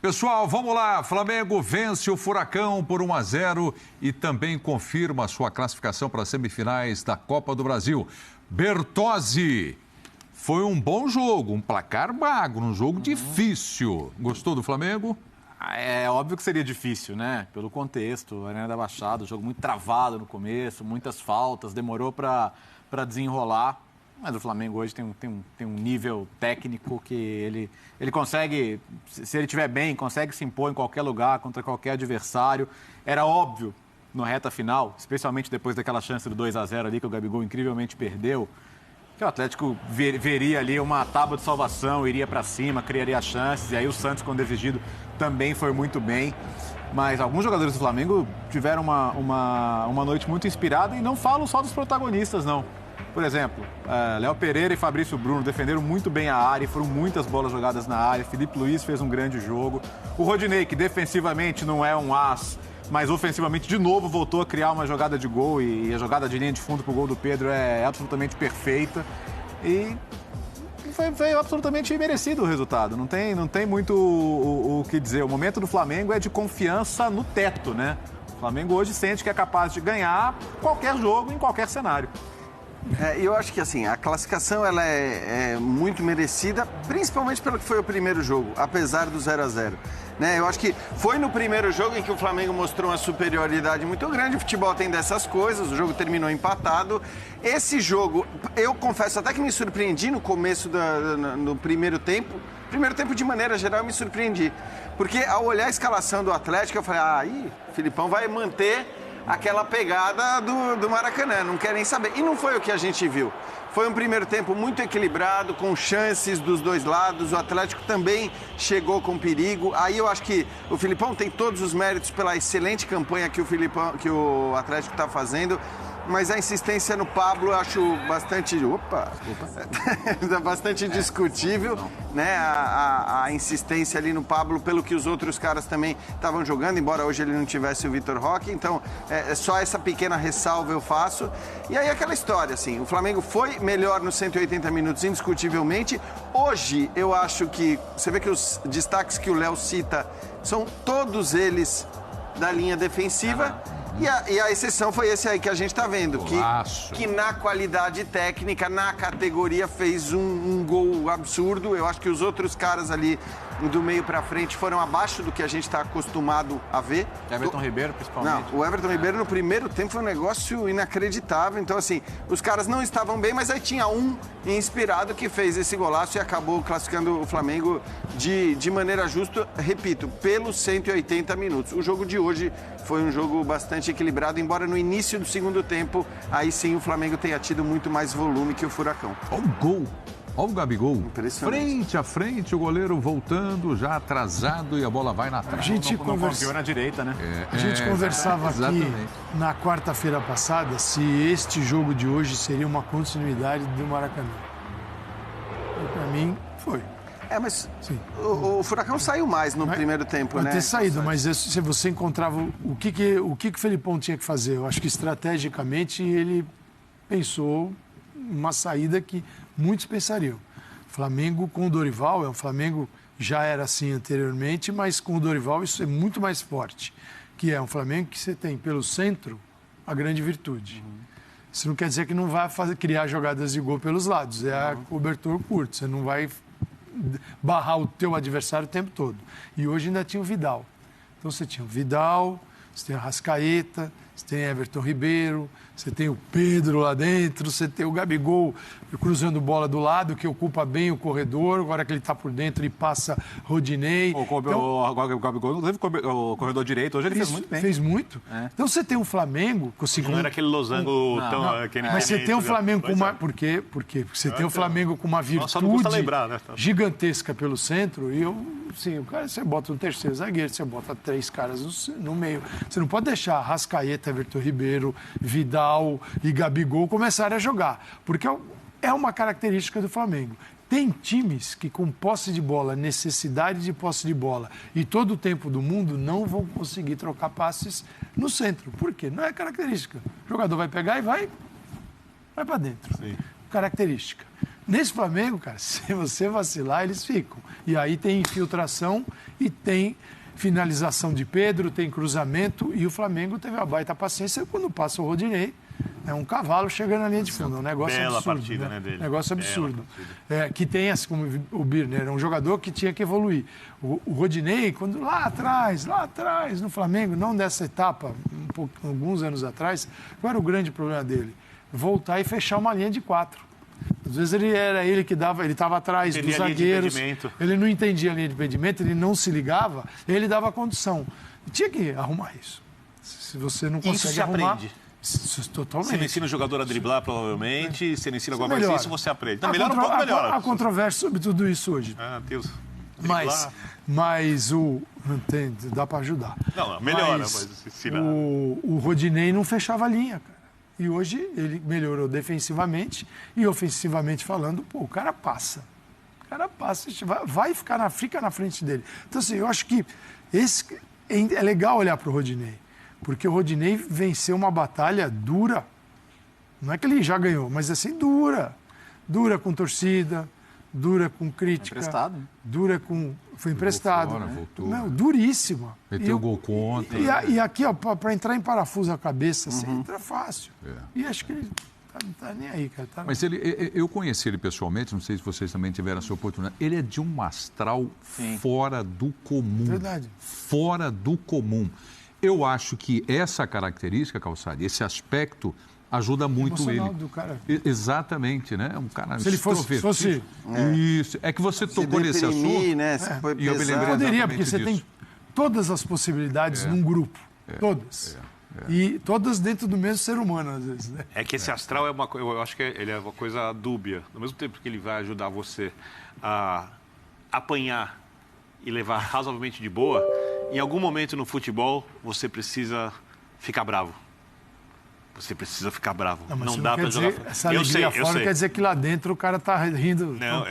Pessoal, vamos lá. Flamengo vence o Furacão por 1-0 e também confirma a sua classificação para as semifinais da Copa do Brasil. Bertozzi, foi um bom jogo, um placar magro, um jogo difícil. Gostou do Flamengo? É óbvio que seria difícil, né? Pelo contexto, a Arena da Baixada, o jogo muito travado no começo, muitas faltas, demorou para desenrolar. Mas o Flamengo hoje tem um nível técnico que ele consegue, se ele estiver bem, consegue se impor em qualquer lugar, contra qualquer adversário. Era óbvio, na reta final, especialmente depois daquela chance do 2-0 ali, que o Gabigol incrivelmente perdeu, que o Atlético veria ali uma tábua de salvação, iria para cima, criaria chances. E aí o Santos, quando exigido, também foi muito bem. Mas alguns jogadores do Flamengo tiveram uma noite muito inspirada e não falo só dos protagonistas, não. Por exemplo, Léo Pereira e Fabrício Bruno defenderam muito bem a área, foram muitas bolas jogadas na área. Felipe Luiz fez um grande jogo. O Rodinei, que defensivamente não é um as, mas ofensivamente de novo voltou a criar uma jogada de gol e a jogada de linha de fundo pro gol do Pedro é absolutamente perfeita. E foi absolutamente merecido o resultado. Não tem muito o que dizer. O momento do Flamengo é de confiança no teto, né? O Flamengo hoje sente que é capaz de ganhar qualquer jogo, em qualquer cenário. Eu acho que assim, a classificação ela é muito merecida, principalmente pelo que foi o primeiro jogo, apesar do 0-0. Né? Eu acho que foi no primeiro jogo em que o Flamengo mostrou uma superioridade muito grande. O futebol tem dessas coisas, o jogo terminou empatado. Esse jogo, eu confesso até que me surpreendi no começo no primeiro tempo. Primeiro tempo, de maneira geral, eu me surpreendi. Porque ao olhar a escalação do Atlético, eu falei, o Filipão vai manter aquela pegada do Maracanã, não quer nem saber. E não foi o que a gente viu. Foi um primeiro tempo muito equilibrado, com chances dos dois lados. O Atlético também chegou com perigo. Aí eu acho que o Filipão tem todos os méritos pela excelente campanha que o Atlético está fazendo. Mas a insistência no Pablo eu acho bastante... bastante discutível, né? A insistência ali no Pablo, pelo que os outros caras também estavam jogando, embora hoje ele não tivesse o Vitor Roque. Então, só essa pequena ressalva eu faço. E aí aquela história, assim, o Flamengo foi melhor nos 180 minutos, indiscutivelmente. Hoje, eu acho que... Você vê que os destaques que o Léo cita são todos eles da linha defensiva. E a exceção foi esse aí que a gente está vendo, que na qualidade técnica, na categoria, fez um gol absurdo. Eu acho que os outros caras ali do meio para frente foram abaixo do que a gente está acostumado a ver. Everton Ribeiro, principalmente. Não, o Everton Ribeiro no primeiro tempo foi um negócio inacreditável. Então, assim, os caras não estavam bem, mas aí tinha um inspirado que fez esse golaço e acabou classificando o Flamengo de maneira justa, repito, pelos 180 minutos. O jogo de hoje foi um jogo bastante equilibrado, embora no início do segundo tempo, aí sim o Flamengo tenha tido muito mais volume que o Furacão. Olha o gol, olha o Gabigol. Frente a frente, o goleiro voltando, já atrasado e a bola vai na trave. A gente confiou na direita, né? A gente conversava aqui na quarta-feira passada se este jogo de hoje seria uma continuidade do Maracanã. E para mim, foi. Mas o Furacão saiu mais no primeiro tempo, né? Pode ter saído, mas se você encontrava o que o Felipão tinha que fazer, eu acho que estrategicamente ele pensou uma saída que muitos pensariam. Flamengo com o Dorival, o Flamengo já era assim anteriormente, mas com o Dorival isso é muito mais forte, que é um Flamengo que você tem pelo centro a grande virtude. Isso não quer dizer que não vai criar jogadas de gol pelos lados, é a cobertor curto, você não vai barrar o teu adversário o tempo todo. E hoje ainda tinha o Vidal. Então você tinha o Vidal, você tem a Arrascaeta, você tem Everton Ribeiro, você tem o Pedro lá dentro, você tem o Gabigol cruzando bola do lado, que ocupa bem o corredor, agora que ele está por dentro ele passa Rodinei. O Gabigol não teve o corredor direito, hoje ele fez muito bem. Fez muito. Então você tem um Flamengo... Não era aquele losango tão... Mas você tem um Flamengo com uma... Por quê? Porque você tem um Flamengo com uma virtude gigantesca pelo centro e o cara, você bota um terceiro zagueiro, você bota 3 caras no meio. Você não pode deixar Arrascaeta, Everton Ribeiro, Vidal e Gabigol começarem a jogar, porque é uma característica do Flamengo. Tem times que com posse de bola, necessidade de posse de bola e todo o tempo do mundo não vão conseguir trocar passes no centro. Por quê? Não é característica. O jogador vai pegar e vai para dentro. Sim. Característica. Nesse Flamengo, cara, se você vacilar, eles ficam. E aí tem infiltração e tem finalização de Pedro, tem cruzamento, e o Flamengo teve a baita paciência quando passa o Rodinei. É um cavalo chegando na linha de fundo, é um negócio Bela absurdo. partida, né, dele? Negócio absurdo. Bela Que tem, assim como o Birner, era um jogador que tinha que evoluir. O Rodinei, quando lá atrás, no Flamengo, não dessa etapa, alguns anos atrás, qual era o grande problema dele? Voltar e fechar uma linha de 4. Às vezes ele que dava, ele estava atrás dos zagueiros, ele não entendia a linha de impedimento, ele não se ligava, ele dava condição. E tinha que arrumar isso. Se você não consegue isso se arrumar... aprende. Totalmente. Você não ensina o jogador a driblar, provavelmente. Você não ensina alguma coisa, isso você aprende. Não, Há melhora um pouco, melhora. Há controvérsia sobre tudo isso hoje. Ah, Deus. Mas o... Não tem, dá para ajudar. Não, melhora, mas ensinar. O Rodinei não fechava a linha, cara. E hoje ele melhorou defensivamente e ofensivamente falando, pô, o cara passa. O cara passa, fica na frente dele. Então, assim, eu acho que é legal olhar para o Rodinei. Porque o Rodinei venceu uma batalha dura. Não é que ele já ganhou, mas assim, dura. Dura com torcida, dura com crítica. Emprestado, né? Dura com... Foi emprestado. Fora, voltou. Não, duríssima. Meteu o gol contra. E aqui, ó, para entrar em parafuso a cabeça, assim, entra fácil. E acho que ele não tá nem aí, cara. Mas eu conheci ele pessoalmente, não sei se vocês também tiveram essa oportunidade. Ele é de um astral fora do comum. Verdade. Fora do comum. Eu acho que essa característica, Calçade, esse aspecto, ajuda muito ele. Do cara. Exatamente, né? Um cara se ele fosse... Isso. É que você tocou nesse assunto. Né? E eu me lembrei Poderia, porque você disso. tem todas as possibilidades num grupo. Todas. E todas dentro do mesmo ser humano, às vezes, né? É que esse astral é uma coisa, eu acho que ele é uma coisa dúbia. Ao mesmo tempo que ele vai ajudar você a apanhar e levar razoavelmente de boa, em algum momento no futebol você precisa ficar bravo. Você precisa ficar bravo. Não dá para jogar. Essa alegria fora quer dizer que lá dentro o cara tá rindo. Não,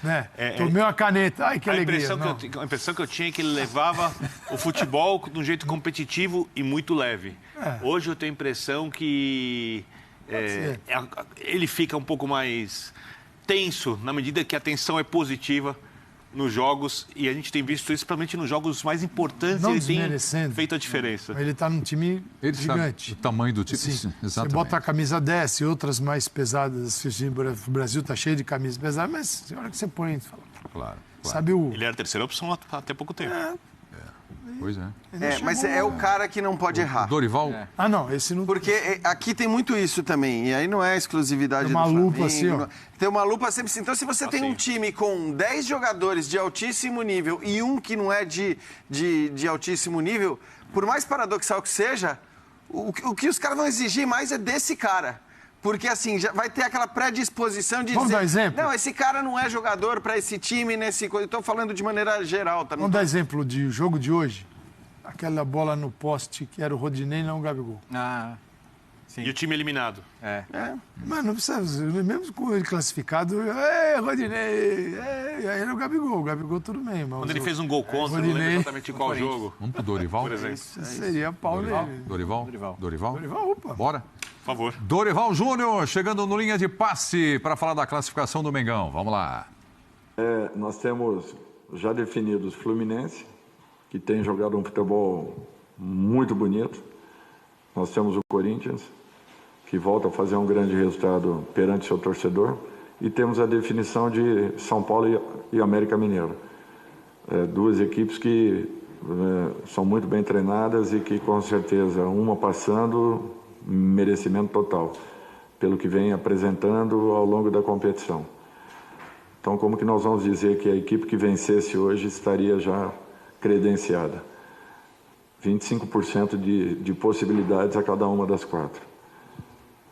né? Tomei uma caneta. Ai, que alegria. A impressão que eu tinha é que ele levava o futebol de um jeito competitivo e muito leve. Hoje eu tenho a impressão que ele fica um pouco mais tenso na medida que a tensão é positiva nos jogos, e a gente tem visto isso principalmente nos jogos mais importantes. Não ele tem desmerecendo. feito a diferença. Ele está num time gigante. Sabe o tamanho do time. Sim. Exatamente. Você bota a camisa 10 e outras mais pesadas. O Brasil está cheio de camisas pesadas, mas na hora que você põe, você fala, Claro. sabe Ele era a terceira opção até pouco tempo. Pois é. Mas é o cara que não pode errar. Dorival? Ah, não, esse não... Porque aqui tem muito isso também, e aí não é exclusividade Tem uma do Flamengo. lupa assim, ó. Tem uma lupa sempre assim. Então, se você tem um time com 10 jogadores de altíssimo nível e um que não é de altíssimo nível, por mais paradoxal que seja, o que os caras vão exigir mais é desse cara. Porque, assim, já vai ter aquela predisposição de Vamos dizer... dar exemplo? Não, esse cara não é jogador para esse time, nesse... Eu estou falando de maneira geral, tá? Vamos dar exemplo de jogo de hoje. Aquela bola no poste que era o Rodinei, não o Gabigol. Sim. E o time eliminado. Mas não precisa... Mesmo com ele classificado... Rodinei! Aí era o Gabigol. O Gabigol tudo bem. Mas Quando ele fez um gol contra, não lembro exatamente qual jogo. Vamos pro Dorival? Por exemplo. Seria pau nele. Dorival? Dorival, opa. Bora? Por favor. Dorival Júnior chegando no linha de passe para falar da classificação do Mengão. Vamos lá. Nós temos já definidos Fluminense, que tem jogado um futebol muito bonito. Nós temos o Corinthians, que volta a fazer um grande resultado perante seu torcedor. E temos a definição de São Paulo e América Mineiro. Duas equipes que são muito bem treinadas e que, com certeza, uma passando, merecimento total, pelo que vem apresentando ao longo da competição. Então, como que nós vamos dizer que a equipe que vencesse hoje estaria já credenciada? 25% de possibilidades a cada uma das quatro.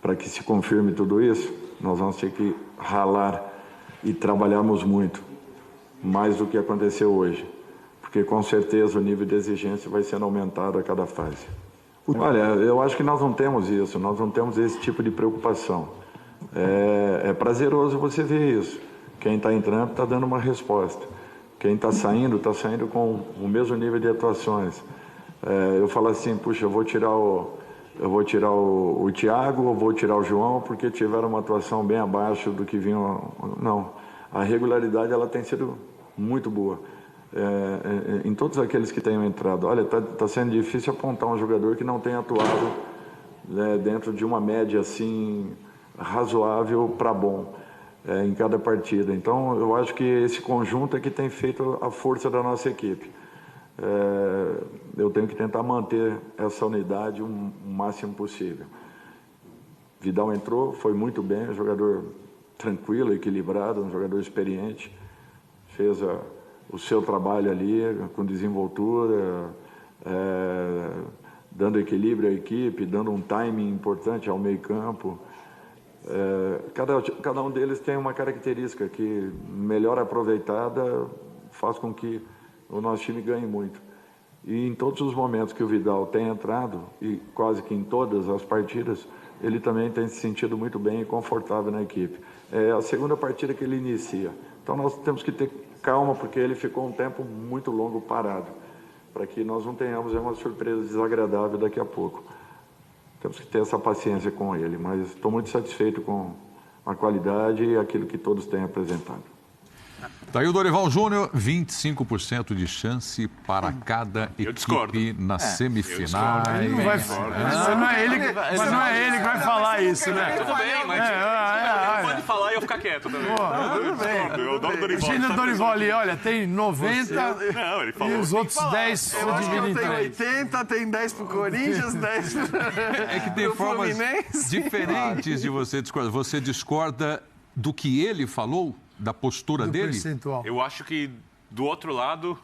Para que se confirme tudo isso, nós vamos ter que ralar e trabalharmos muito, mais do que aconteceu hoje, porque com certeza o nível de exigência vai sendo aumentado a cada fase. Olha, eu acho que nós não temos isso, nós não temos esse tipo de preocupação. É prazeroso você ver isso. Quem está entrando está dando uma resposta. Quem está saindo com o mesmo nível de atuações. Eu falo assim, puxa, eu vou tirar eu vou tirar o Thiago ou vou tirar o João porque tiveram uma atuação bem abaixo do que vinham. Não, a regularidade ela tem sido muito boa. Em todos aqueles que tenham entrado. Olha, tá sendo difícil apontar um jogador que não tenha atuado dentro de uma média assim razoável para bom em cada partida. Então, eu acho que esse conjunto é que tem feito a força da nossa equipe. Eu tenho que tentar manter essa unidade o máximo possível. Vidal entrou, foi muito bem, um jogador tranquilo, equilibrado, um jogador experiente, fez o seu trabalho ali com desenvoltura, dando equilíbrio à equipe, dando um timing importante ao meio-campo. Cada um deles tem uma característica que, melhor aproveitada, faz com que o nosso time ganhe muito. E em todos os momentos que o Vidal tem entrado, e quase que em todas as partidas, ele também tem se sentido muito bem e confortável na equipe. É a segunda partida que ele inicia. Então nós temos que ter calma, porque ele ficou um tempo muito longo parado, para que nós não tenhamos uma surpresa desagradável daqui a pouco. Temos que ter essa paciência com ele, mas estou muito satisfeito com a qualidade e aquilo que todos têm apresentado. Tá aí o Dorival Júnior, 25% de chance para cada equipe nas semifinais. Ele não vai falar. Não é ele que vai falar isso, né? Tudo bem, mas pode falar e eu ficar quieto também. Tudo bem. Eu dou o Dorival. Imagina o Dorival ali, olha, tem 90 Não, ele falou, e os outros 10 se dividem em Tem 3. 80, tem 10 pro Corinthians, 10 É que tem pro formas Fluminense. diferentes de você discordar. Você discorda do que ele falou? Da postura dele? Percentual. Eu acho que do outro lado,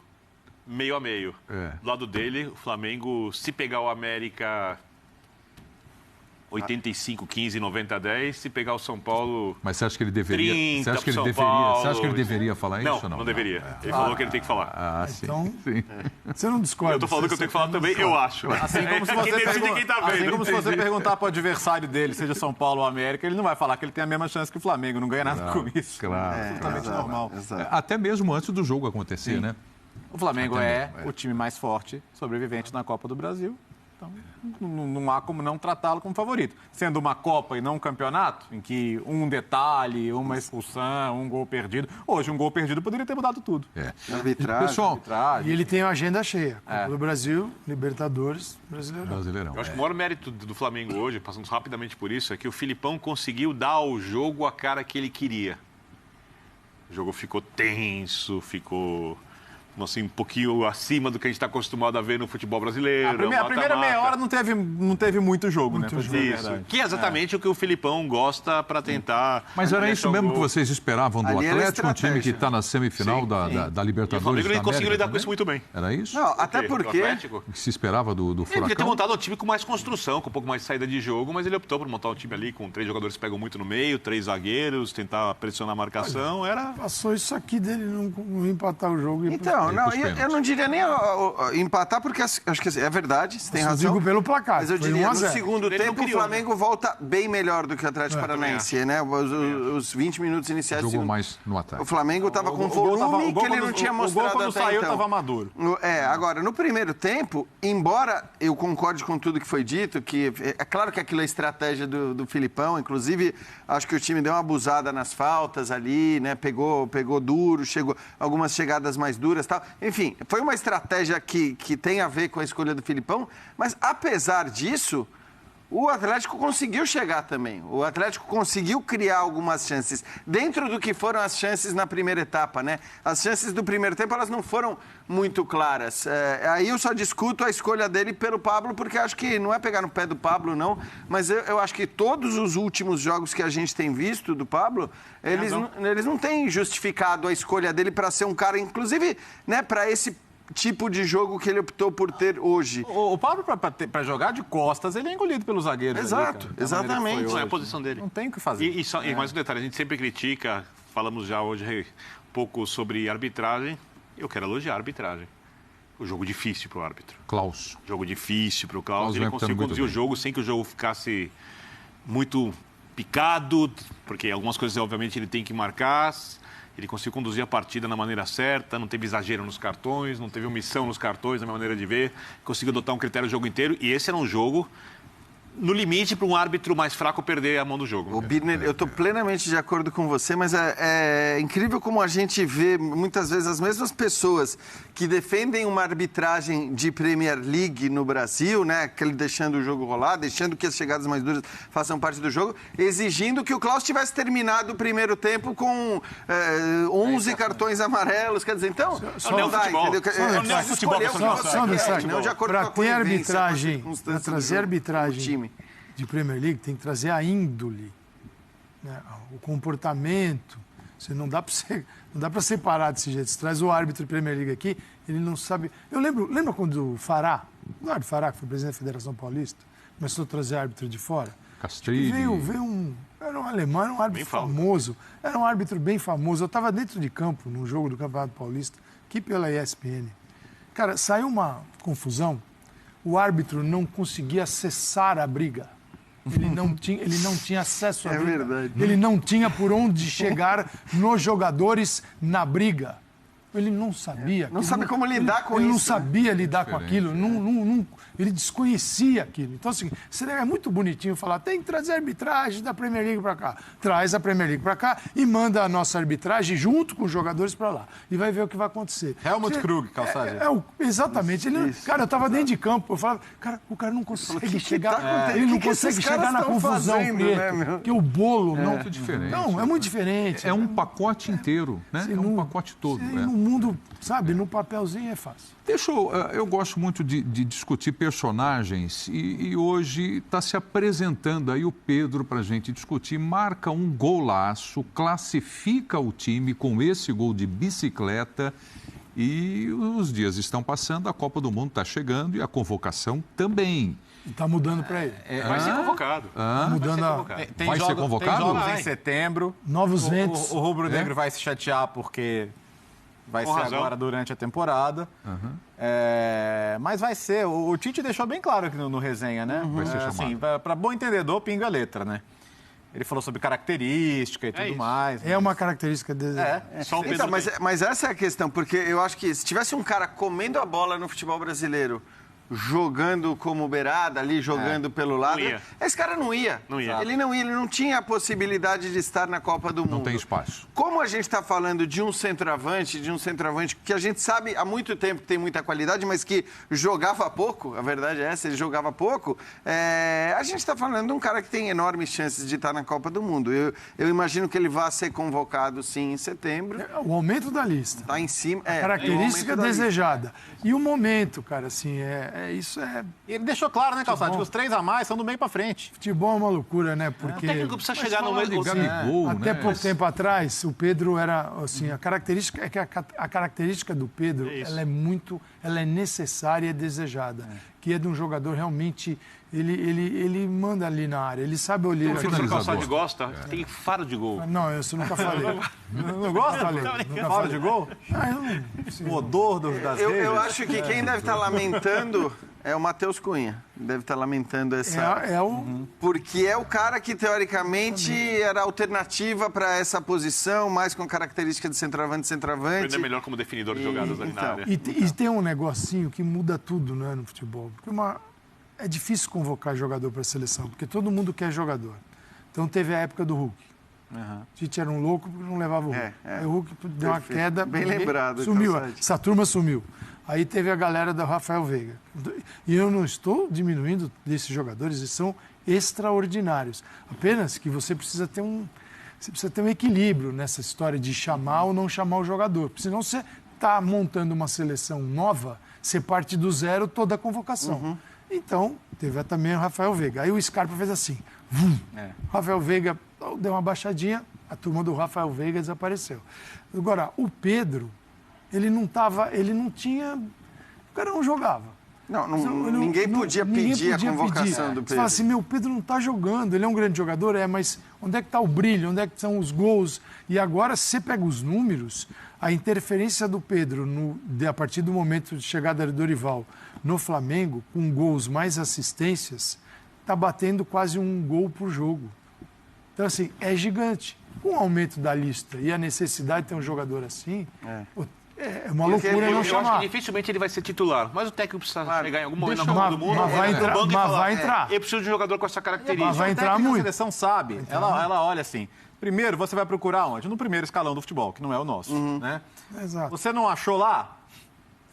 meio a meio. Do lado dele, o Flamengo, se pegar o América 85-15, 90-10, se pegar o São Paulo... Mas você acha que ele deveria? 30 Você acha que ele São deveria? Paulo. Você acha que ele deveria falar isso ou não? Não deveria. Ele falou que ele tem que falar. Ah, sim. Então, Sim. você não discorda. Eu tô falando que eu tenho que falar também, eu acho. Assim como se Quem decide é quem tá vendo. assim como se você perguntar para o adversário dele, seja São Paulo ou América, ele não vai falar que ele tem a mesma chance que o Flamengo, não ganha nada com isso. Claro. Absolutamente normal. Até mesmo antes do jogo acontecer, né? O Flamengo é o time mais forte, sobrevivente na Copa do Brasil. Então, não há como não tratá-lo como favorito. Sendo uma Copa e não um campeonato, em que um detalhe, uma expulsão, um gol perdido. Hoje, um gol perdido poderia ter mudado tudo. Arbitragem. Pessoal, E ele tem uma agenda cheia. Copa do Brasil, Libertadores, Brasileirão. Eu acho que o maior mérito do Flamengo hoje, passando rapidamente por isso, é que o Filipão conseguiu dar ao jogo a cara que ele queria. O jogo ficou tenso, ficou... assim, um pouquinho acima do que a gente está acostumado a ver no futebol brasileiro. A primeira meia hora não teve muito jogo, né? Isso, que é exatamente o que o Filipão gosta para tentar... Mas era isso mesmo que vocês esperavam do Ali era Atlético, um time que estratégia. está na semifinal da E o Libertadores Flamengo da ele conseguiu América lidar com também? isso muito bem. Era isso? Não, até O porque... Atlético. O que se esperava do Ele podia ter Furacão? montado um time com mais construção, com um pouco mais de saída de jogo, mas ele optou por montar um time ali com 3 jogadores que pegam muito no meio, 3 zagueiros, tentar pressionar a marcação. Era... Passou isso aqui dele não empatar o jogo. Então, não, pros eu pênaltis. não diria nem empatar, porque acho que é verdade, você tem Eu razão. digo pelo placar. Mas eu foi diria, 1 a no 0. segundo Ele não tempo, o criou, Flamengo volta bem melhor do que o Atlético Paranaense, né? Os 20 minutos iniciais do Jogou segundo. mais no ataque. O Flamengo estava com O gol volume que ele quando- não tinha o gol mostrado quando até saiu então. estava maduro. Agora, no primeiro tempo, embora eu concorde com tudo que foi dito, que é claro que aquilo é estratégia do Filipão, inclusive acho que o time deu uma abusada nas faltas ali, né? Pegou duro, chegou algumas chegadas mais duras e tal. Enfim, foi uma estratégia que tem a ver com a escolha do Filipão, mas apesar disso, o Atlético conseguiu chegar também. O Atlético conseguiu criar algumas chances. Dentro do que foram as chances na primeira etapa, né? As chances do primeiro tempo, elas não foram muito claras. Aí eu só discuto a escolha dele pelo Pablo, porque acho que não é pegar no pé do Pablo, não. Mas eu acho que todos os últimos jogos que a gente tem visto do Pablo, eles não têm justificado a escolha dele para ser um cara, inclusive, né, para esse tipo de jogo que ele optou por ter hoje. O Pablo, para jogar de costas, ele é engolido pelos zagueiros. Exato, ali, cara, da maneira que exatamente. foi Não é a hoje. posição dele. Não tem o que fazer. E mais um detalhe, a gente sempre critica, falamos já hoje um pouco sobre arbitragem. Eu quero elogiar a arbitragem. O jogo difícil para o árbitro. Klaus. Jogo difícil para o Klaus. Klaus Ele vai conseguiu muito conduzir o bem. jogo sem que o jogo ficasse muito picado, porque algumas coisas, obviamente, ele tem que marcar. Ele conseguiu conduzir a partida na maneira certa, não teve exagero nos cartões, não teve omissão nos cartões, na minha maneira de ver. Conseguiu adotar um critério o jogo inteiro. E esse era um jogo no limite para um árbitro mais fraco perder a mão do jogo. O Birner, eu estou plenamente de acordo com você, mas é incrível como a gente vê muitas vezes as mesmas pessoas que defendem uma arbitragem de Premier League no Brasil, né, aquele deixando o jogo rolar, deixando que as chegadas mais duras façam parte do jogo, exigindo que o Klaus tivesse terminado o primeiro tempo com 11 cartões amarelos, quer dizer, então, não dá, entendeu? Para ter arbitragem, para trazer arbitragem de Premier League, tem que trazer a índole, né? O comportamento. Você não dá para separar desse jeito. Você traz o árbitro de Premier League aqui, ele não sabe. Lembra quando o Fará, Eduardo Fará, que foi presidente da Federação Paulista, começou a trazer árbitro de fora? Castrilli. Era um alemão, era um árbitro famoso. Era um árbitro bem famoso. Eu estava dentro de campo, num jogo do Campeonato Paulista, aqui pela ESPN. Cara, saiu uma confusão. O árbitro não conseguia acessar a briga. Ele não tinha acesso à briga. Verdade. Ele não tinha por onde chegar nos jogadores na briga. Ele não sabia. Não sabe como lidar com isso. Ele não sabia lidar com aquilo. Ele desconhecia aquilo. Então, assim, é muito bonitinho falar, tem que trazer a arbitragem da Premier League para cá. Traz a Premier League para cá e manda a nossa arbitragem junto com os jogadores para lá. E vai ver o que vai acontecer. Helmut Krug, Calçade. Exatamente. Cara, eu estava dentro de campo, eu falava, o cara não consegue chegar. Ele não consegue chegar na confusão, porque o bolo não. Muito diferente. Não, é muito diferente. É um pacote inteiro, né? É um pacote todo. No mundo, sabe, no papelzinho é fácil. Eu gosto muito de discutir personagens e hoje está se apresentando aí o Pedro para a gente discutir. Marca um golaço, classifica o time com esse gol de bicicleta e os dias estão passando, a Copa do Mundo está chegando e a convocação também. Está mudando para ele. Vai ser convocado. Vai ser convocado? Tem jogos em setembro. Novos ventos. O rubro-negro vai se chatear porque vai ser agora durante a temporada. Mas vai ser. O Tite deixou bem claro aqui no resenha, né? Vai ser chamado. Assim, para bom entendedor, pinga a letra, né? Ele falou sobre característica e tudo mais. É uma característica dele. Só o Pedro mas essa é a questão, porque eu acho que se tivesse um cara comendo a bola no futebol brasileiro, jogando como beirada ali, jogando pelo lado, esse cara não ia. Ele não ia, ele não tinha a possibilidade de estar na Copa do Mundo. Não tem espaço. Como a gente está falando de um centroavante que a gente sabe há muito tempo que tem muita qualidade, mas que jogava pouco, a verdade é essa, ele jogava pouco, a gente está falando de um cara que tem enormes chances de estar na Copa do Mundo. Eu imagino que ele vá ser convocado, sim, em setembro. O aumento da lista. Está em cima. A característica desejada. E o momento, cara, assim, Ele deixou claro, né, Calçado, que os 3 a mais são do meio para frente. Futebol é uma loucura, né? Porque o técnico precisa chegar no meio do Gabigol, até pouco tempo atrás, o Pedro era, assim, a característica do Pedro, ela é necessária e desejada, que é de um jogador realmente, ele manda ali na área, ele sabe olhar. O Calçado gosta, tem faro de gol. Não, isso eu nunca falei. Não gosta? Faro de gol? O odor das redes. Eu acho que quem deve estar lamentando é o Matheus Cunha. Deve estar lamentando essa... Porque é o cara que, teoricamente, era alternativa para essa posição, mais com característica de centroavante. Ele é melhor como definidor de jogadas ali na área. E tem um negocinho que muda tudo, né, no futebol. Porque é difícil convocar jogador para a seleção, porque todo mundo quer jogador. Então teve a época do Hulk. Tite era um louco porque não levava o Hulk. Aí o Hulk deu uma queda. Bem lembrado. Sumiu. Essa turma sumiu. Aí teve a galera do Rafael Veiga. E eu não estou diminuindo desses jogadores, eles são extraordinários. Apenas que você precisa ter um equilíbrio nessa história de chamar ou não chamar o jogador. Porque senão você está montando uma seleção nova, você parte do zero toda a convocação. Então, teve também o Rafael Veiga. Aí o Scarpa fez assim. Rafael Veiga deu uma baixadinha, a turma do Rafael Veiga desapareceu. Agora, o Pedro, ele não tinha... O cara não jogava. Ninguém podia pedir a convocação do Pedro. Você fala assim, o Pedro não está jogando, ele é um grande jogador, mas onde é que está o brilho, onde é que estão os gols? E agora, se você pega os números, a interferência do Pedro, a partir do momento de chegada do Dorival no Flamengo, com gols mais assistências, está batendo quase um gol por jogo. Então, assim, é gigante. Com o aumento da lista e a necessidade de ter um jogador assim, É uma loucura não Eu acho chamar. que dificilmente ele vai ser titular, mas o técnico precisa chegar em algum momento na Mas- Copa do Mundo. mas vai ele entrar- no banco e mas falar, vai entrar. Eu preciso de um jogador com essa característica. Mas vai A entrar técnica da muito. seleção sabe, ela olha assim, primeiro você vai procurar onde? No primeiro escalão do futebol, que não é o nosso, né? Exato. Você não achou lá?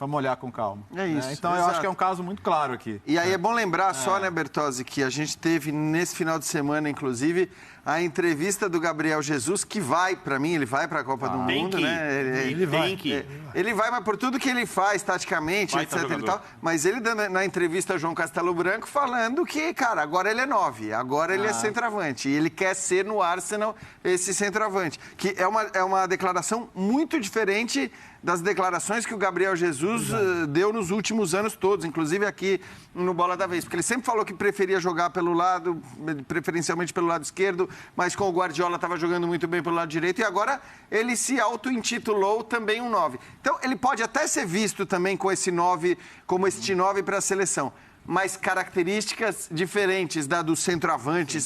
Vamos olhar com calma. É isso, Então eu exato. acho que é um caso muito claro aqui. E aí é bom lembrar só, né, Bertozzi, que a gente teve nesse final de semana, inclusive, a entrevista do Gabriel Jesus, que vai, para mim, ele vai para a Copa do Tem Mundo, que, né? ele tem que. Ele vai, mas por tudo que ele faz, taticamente, Baita etc e jogador. tal. Mas ele dando na entrevista ao João Castelo Branco falando que, cara, agora ele é 9, agora ele é centroavante. E ele quer ser no Arsenal esse centroavante. Que é uma declaração muito diferente das declarações que o Gabriel Jesus deu nos últimos anos todos, inclusive aqui no Bola da Vez. Porque ele sempre falou que preferia jogar pelo lado, preferencialmente pelo lado esquerdo, mas com o Guardiola estava jogando muito bem pelo lado direito. E agora ele se auto-intitulou também um 9. Então ele pode até ser visto também com esse 9, como este 9 para a seleção. Mas características diferentes da do centroavante,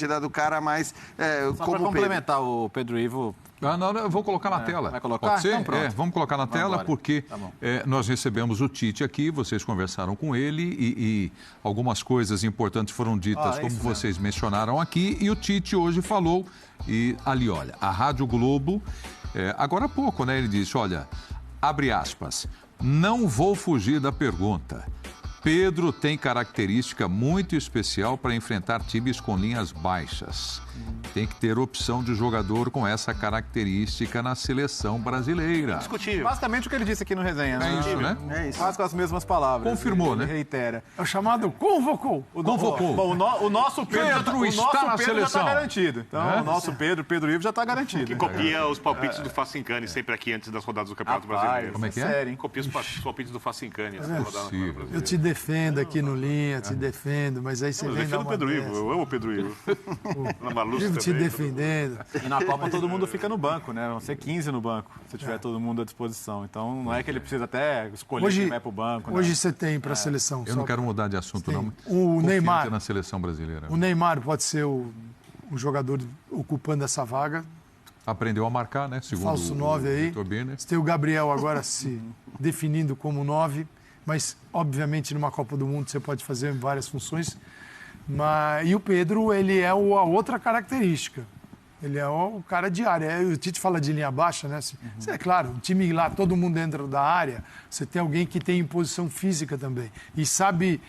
da do cara mais Só como para o Pedro. complementar o Pedro Ivo, Não, eu vou colocar na tela. vai colocar? Pode ser? Então pronto. Vamos colocar na tela, embora. porque Tá bom. nós recebemos o Tite aqui, vocês conversaram com ele e algumas coisas importantes foram ditas, é como isso mesmo. vocês mencionaram aqui, e o Tite hoje falou, e ali, olha, a Rádio Globo, agora há pouco, né, ele disse, olha, abre aspas, não vou fugir da pergunta. Pedro tem característica muito especial para enfrentar times com linhas baixas. Tem que ter opção de jogador com essa característica na seleção brasileira. Discutível. Basicamente o que ele disse aqui no resenha. É isso, né? É isso. Quase com as mesmas palavras. Confirmou, Ele né? reitera. É o chamado convocou. Convocou. Bom, o nosso Pedro, Pedro o está nosso na Pedro já seleção. está garantido. Então, o nosso Pedro Ivo já está garantido. Que copia os palpites do Facincani sempre aqui antes das rodadas do Campeonato Brasileiro. Como é que é? Sério, hein? Copia os palpites do Facincani antes da rodada do Campeonato Eu Brasileiro. te defendo aqui no Linha, te defendo, mas aí você Eu vem dar defendo o uma Pedro Ivo, dessa. eu amo o Pedro Ivo. Na Maluça Vivo te também. defendendo. E na Copa todo mundo fica no banco, né? Vão ser 15 no banco, se tiver todo mundo à disposição. Então não é que ele precisa até escolher quem vai pro banco. né? Hoje você tem para a seleção. Eu não quero mudar de assunto, Tem. não. mas O confiante Neymar. na seleção brasileira. O Neymar pode ser o jogador ocupando essa vaga. Aprendeu a marcar, né? Segundo Falso 9 aí. Vitor Birner. Você tem o Gabriel agora se definindo como 9, mas obviamente numa Copa do Mundo você pode fazer várias funções. E o Pedro, ele é a outra característica. Ele é o cara de área. O Tite fala de linha baixa, né? É claro, o time lá, todo mundo dentro da área, você tem alguém que tem imposição física também. E sabe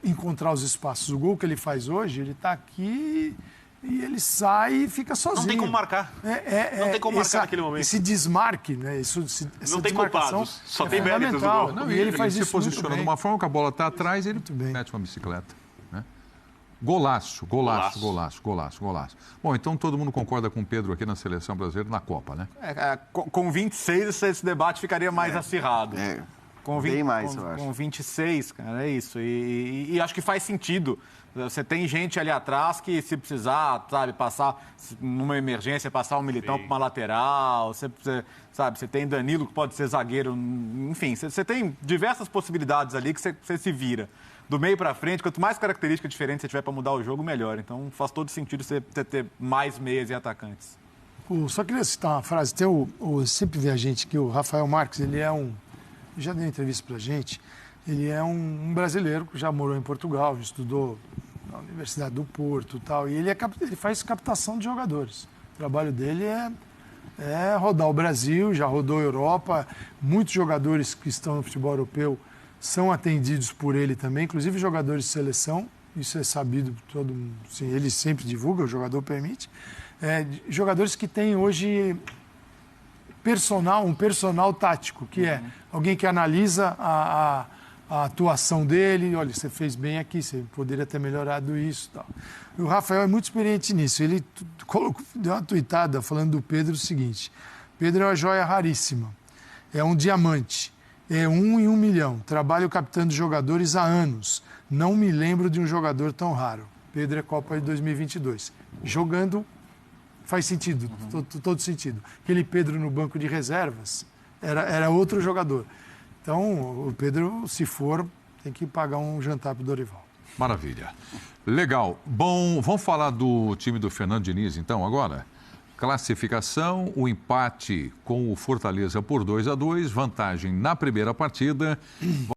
encontrar os espaços. O gol que ele faz hoje, ele está aqui e ele sai e fica sozinho. Não tem como marcar. Não tem como marcar naquele momento. Esse desmarque, né? Essa Não tem desmarcação culpados, só é tem méritos do fundamental. gol. Não, E ele faz se isso muito posiciona de bem. uma forma que a bola está atrás, ele bem. mete uma bicicleta. Né? Golaço. Bom, então todo mundo concorda com o Pedro aqui na seleção brasileira na Copa, né? Com 26 esse debate ficaria mais acirrado. Com Bem mais, eu acho. Com 26, cara, é isso. E acho que faz sentido. Você tem gente ali atrás que, se precisar, sabe, passar numa emergência, passar um Militão para uma lateral. Você tem Danilo, que pode ser zagueiro. Enfim, você tem diversas possibilidades ali que você se vira. Do meio para frente, quanto mais característica diferente você tiver para mudar o jogo, melhor. Então faz todo sentido você ter mais meias e atacantes. Só queria citar uma frase. Eu sempre vi a gente que o Rafael Marques, ele é já deu entrevista pra gente, ele é um brasileiro que já morou em Portugal, estudou na Universidade do Porto e tal, e ele faz captação de jogadores. O trabalho dele é rodar o Brasil, já rodou a Europa, muitos jogadores que estão no futebol europeu são atendidos por ele também, inclusive jogadores de seleção, isso é sabido, assim, ele sempre divulga, o jogador permite. Jogadores que têm hoje um personal tático, que é alguém que analisa a atuação dele, olha, você fez bem aqui, você poderia ter melhorado isso e tal. E o Rafael é muito experiente nisso, ele deu uma tuitada falando do Pedro o seguinte: Pedro é uma joia raríssima, é um diamante, é 1 em 1 milhão, trabalho captando jogadores há anos, não me lembro de um jogador tão raro. Pedro é Copa de 2022, jogando. Faz sentido, todo sentido. Aquele Pedro no banco de reservas era outro jogador. Então, o Pedro, se for, tem que pagar um jantar para o Dorival. Maravilha. Legal. Bom, vamos falar do time do Fernando Diniz, então, agora? classificação, o empate com o Fortaleza por 2-2, vantagem na primeira partida.